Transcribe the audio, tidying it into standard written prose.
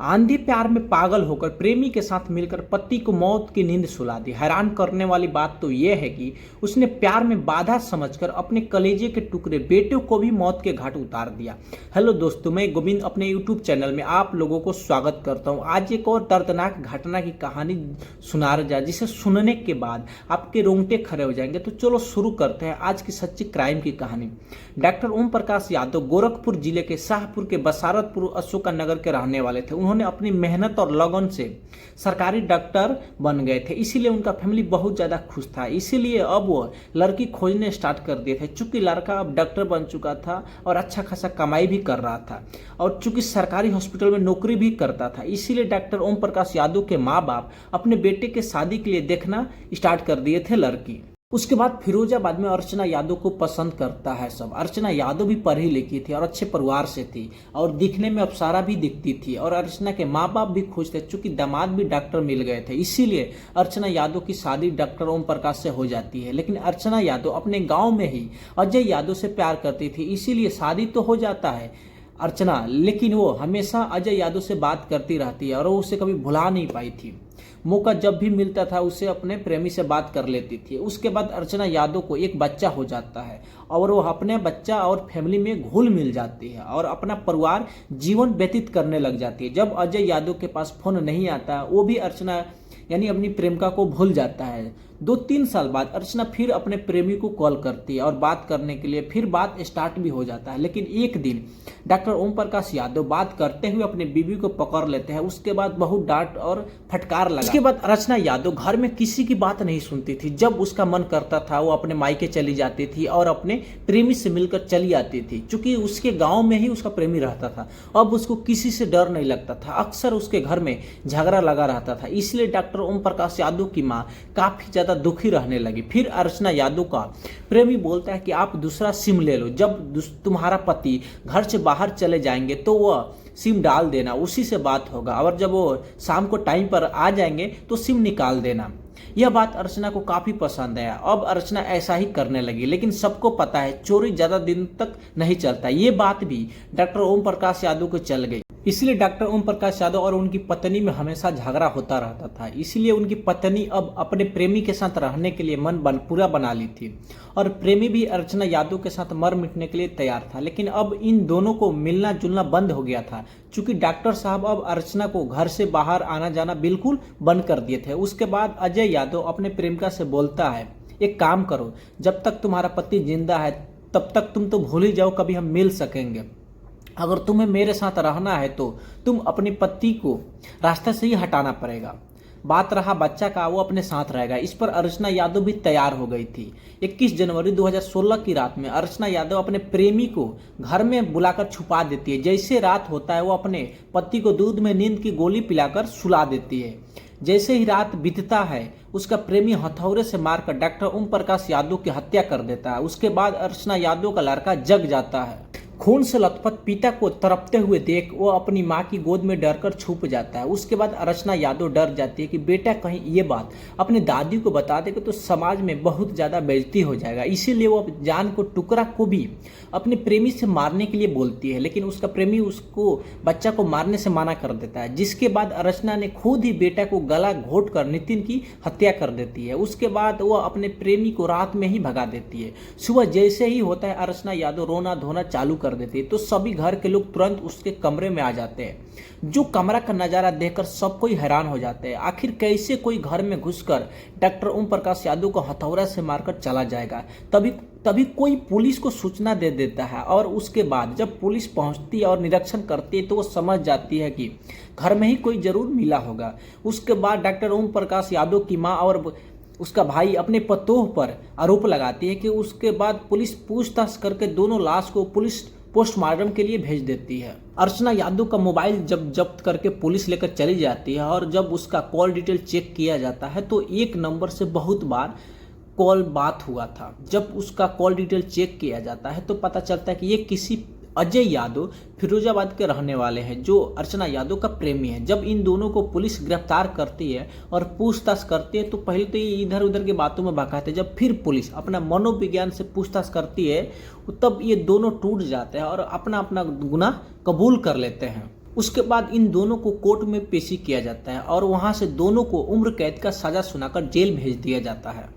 आंधी प्यार में पागल होकर प्रेमी के साथ मिलकर पति को मौत की नींद सुला दी। हैरान करने वाली बात तो यह है कि उसने प्यार में बाधा समझकर अपने कलेजे के टुकड़े बेटे को भी मौत के घाट उतार दिया। हेलो दोस्तों, मैं गोविंद अपने यूट्यूब चैनल में आप लोगों को स्वागत करता हूं। आज एक और दर्दनाक घटना की कहानी सुना रहा जिसे सुनने के बाद आपके रोंगटे खड़े हो जाएंगे। तो चलो शुरू करते हैं आज की सच्ची क्राइम की कहानी। डॉक्टर ओम प्रकाश यादव गोरखपुर जिले के शाहपुर के बसारतपुर अशोका नगर के रहने वाले थे। उन्होंने अपनी मेहनत और लगन से सरकारी डॉक्टर बन गए थे, इसीलिए उनका फैमिली बहुत ज़्यादा खुश था। इसीलिए अब वो लड़की खोजने स्टार्ट कर दिए थे। चूंकि लड़का अब डॉक्टर बन चुका था और अच्छा खासा कमाई भी कर रहा था और चूंकि सरकारी हॉस्पिटल में नौकरी भी करता था, इसीलिए डॉक्टर ओम प्रकाश यादव के माँ बाप अपने बेटे के शादी के लिए देखना स्टार्ट कर दिए थे लड़की। उसके बाद फिरोजाबाद में अर्चना यादव को पसंद करता है सब। अर्चना यादव भी पढ़ी लिखी थी और अच्छे परिवार से थी और दिखने में अप्सरा भी दिखती थी और अर्चना के माँ बाप भी खुश थे। चूंकि दामाद भी डॉक्टर मिल गए थे, इसीलिए अर्चना यादव की शादी डॉक्टर ओम प्रकाश से हो जाती है। लेकिन अर्चना यादव अपने गाँव में ही अजय यादव से प्यार करती थी, इसीलिए शादी तो हो जाता है अर्चना, लेकिन वो हमेशा अजय यादव से बात करती रहती है और वो उसे कभी भुला नहीं पाई थी। मौका जब भी मिलता था उसे अपने प्रेमी से बात कर लेती थी। उसके बाद अर्चना यादव को एक बच्चा हो जाता है और वो अपने बच्चा और फैमिली में घुल मिल जाती है और अपना परिवार जीवन व्यतीत करने लग जाती है। जब अजय यादव के पास फोन नहीं आता, वो भी अर्चना यानी अपनी प्रेमिका को भूल जाता है। 2-3 साल बाद अर्चना फिर अपने प्रेमी को कॉल करती है और बात करने के लिए फिर बात स्टार्ट भी हो जाता है। लेकिन एक दिन डॉक्टर ओम प्रकाश यादव बात करते हुए अपने बीवी को पकड़ लेते हैं। उसके बाद बहुत डांट और फटकार लगा। उसके बाद अर्चना यादव घर में किसी की बात नहीं सुनती थी। जब उसका मन करता था वो अपने मायके चली जाती थी और अपने प्रेमी से मिलकर चली आती थी। चूंकि उसके गाँव में ही उसका प्रेमी रहता था, अब उसको किसी से डर नहीं लगता था। अक्सर उसके घर में झगड़ा लगा रहता था, इसलिए डॉक्टर ओम प्रकाश यादव की माँ काफी ज्यादा दुखी रहने लगी। फिर अर्चना यादव का प्रेमी बोलता है कि आप दूसरा सिम ले लो, जब तुम्हारा पति घर से बाहर चले जाएंगे तो वह सिम डाल देना, उसी से बात होगा और जब वो शाम को टाइम पर आ जाएंगे तो सिम निकाल देना। यह बात अर्चना को काफी पसंद आया। अब अर्चना ऐसा ही करने लगी। लेकिन सबको पता है चोरी ज्यादा दिन तक नहीं चलता। ये बात भी डॉक्टर ओम प्रकाश यादव को चल गई, इसलिए डॉक्टर ओम प्रकाश यादव और उनकी पत्नी में हमेशा झगड़ा होता रहता था। इसीलिए उनकी पत्नी अब अपने प्रेमी के साथ रहने के लिए पूरा बना ली थी और प्रेमी भी अर्चना यादव के साथ मर मिटने के लिए तैयार था। लेकिन अब इन दोनों को मिलना जुलना बंद हो गया था, चूंकि डॉक्टर साहब अब अर्चना को घर से बाहर आना जाना बिल्कुल बंद कर दिए थे। उसके बाद अजय यादव अपने प्रेमिका से बोलता है, एक काम करो, जब तक तुम्हारा पति जिंदा है तब तक तुम तो भूल ही जाओ कभी हम मिल सकेंगे। अगर तुम्हें मेरे साथ रहना है तो तुम अपने पति को रास्ते से ही हटाना पड़ेगा। बात रहा बच्चा का, वो अपने साथ रहेगा। इस पर अर्चना यादव भी तैयार हो गई थी। 21 जनवरी 2016 की रात में अर्चना यादव अपने प्रेमी को घर में बुलाकर छुपा देती है। जैसे रात होता है वो अपने पति को दूध में नींद की गोली पिलाकर सुला देती है। जैसे ही रात बीतता है उसका प्रेमी हथौड़े से मारकर डॉक्टर ओम प्रकाश यादव की हत्या कर देता है। उसके बाद अर्चना यादव का लड़का जग जाता है। खून से लथपथ पिता को तड़पते हुए देख वो अपनी मां की गोद में डरकर छुप जाता है। उसके बाद अर्चना यादव डर जाती है कि बेटा कहीं ये बात अपनी दादी को बता देगा तो समाज में बहुत ज्यादा बेइज्जती हो जाएगा। इसीलिए वो जान को टुकड़ा को भी अपने प्रेमी से मारने के लिए बोलती है, लेकिन उसका प्रेमी उसको बच्चा को मारने से मना कर देता है। जिसके बाद अर्चना ने खुद ही बेटा को गला घोट कर नितिन की हत्या कर देती है। उसके बाद वो अपने प्रेमी को रात में ही भगा देती है। सुबह जैसे ही होता है अर्चना यादव रोना धोना चालू कर देती है तो सभी घर के लोग तुरंत उसके कमरे में आ जाते हैं। जो कमरा का नजारा देखकर सब कोई हैरान हो जाते हैं। आखिर कैसे कोई घर में घुसकर डॉक्टर ओम प्रकाश यादव को हथौड़ा से मारकर चला जाएगा। तभी कोई पुलिस को सूचना दे देता है और उसके बाद जब पुलिस पहुंचती है और निरीक्षण करती है तो वो समझ जाती है कि घर में ही कोई जरूर मिला होगा। उसके बाद डॉक्टर ओम प्रकाश यादव की माँ और उसका भाई अपने पतोह पर आरोप लगाती है कि उसके बाद पुलिस पूछताछ करके दोनों लाश को पुलिस पोस्टमार्टम के लिए भेज देती है। अर्चना यादव का मोबाइल जब जब्त करके पुलिस लेकर चली जाती है और जब उसका कॉल डिटेल चेक किया जाता है तो एक नंबर से बहुत बार कॉल बात हुआ था। जब उसका कॉल डिटेल चेक किया जाता है तो पता चलता है कि ये किसी अजय यादव फिरोजाबाद के रहने वाले हैं जो अर्चना यादव का प्रेमी है। जब इन दोनों को पुलिस गिरफ्तार करती है और पूछताछ करती है तो पहले तो ये इधर उधर की बातों में बहकाते हैं। जब फिर पुलिस अपना मनोविज्ञान से पूछताछ करती है तब ये दोनों टूट जाते हैं और अपना अपना गुनाह कबूल कर लेते हैं। उसके बाद इन दोनों को कोर्ट में पेशी किया जाता है और वहां से दोनों को उम्र कैद का सजा सुनाकर जेल भेज दिया जाता है।